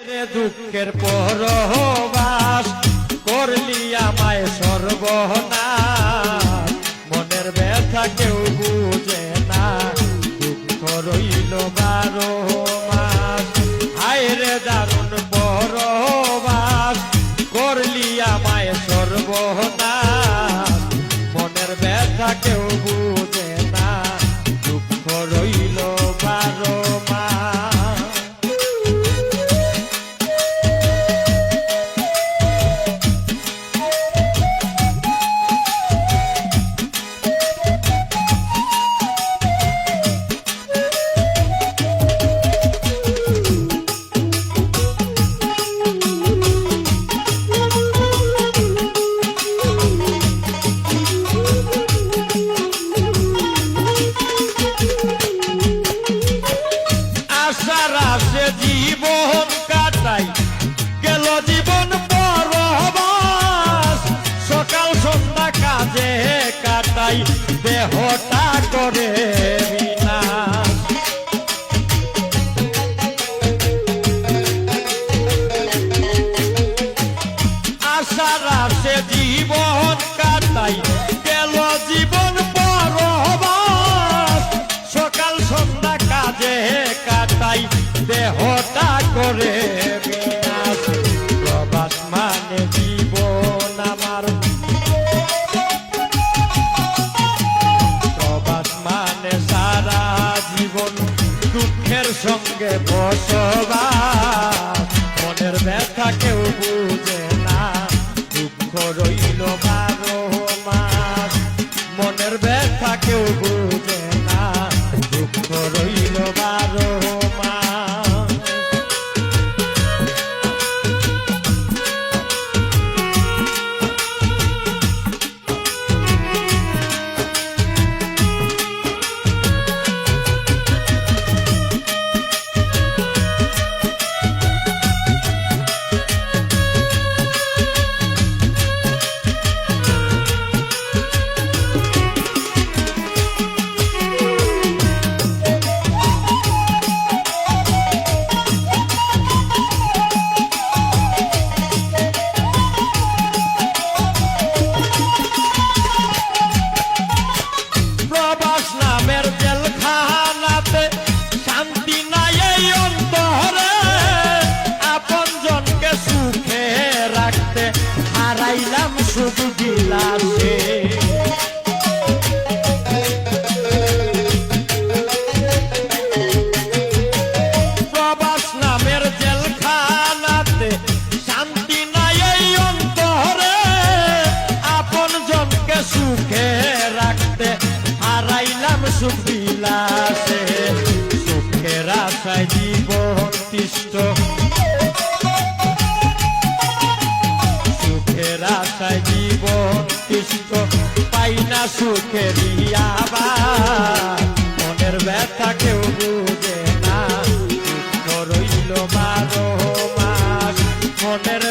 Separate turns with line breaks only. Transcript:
দুঃখের পরবাস করলি আমায় সর্বনাশ, মনের ব্যথা কেউ বুঝে না, দুঃখ রইল 12 মাস। হায় রে দারুণ পরবাস করলি আমায় সর্বনাশ, মনের ব্যথা কেউ বুঝে না, দুঃখ রইল 12 মাস। জীবন কাটাই গেল জীবন পরবাস, সকাল সন্ধ্যা কাজে কাটাই দেহটা করে বিনাশ। আশার আশে জীবন কাটাই গেল জীবন পরবাস, সকাল সন্ধ্যা কাজে কাটাই দেহটা করে বিনাশ। প্রবাস মানে জীবন আমার, প্রবাস মানে সারা জীবন দুঃখের সঙ্গে বসবাস, মনের ব্যথা কেউ বুঝে না, দুঃখ রইল 12 মাস। মনের ব্যথা কেউ বুঝে না, দুঃখ রইল 12 মাস। হারাইলাম শুধু বিলাসে, প্রবাস নামের জেলখানাতে শান্তি নাই এই অন্তরে, আপন জনকে সুখে রাখতে হারাইলাম সুখ বিলাসে। সুখের আশায় জীবন তিষ্ঠ, আশায় জীবন তিষ্ঠ, পাই না সুখের আবার, মনের ব্যথা কেউ বুঝে না, দুঃখ রইল 12 মাস। মনের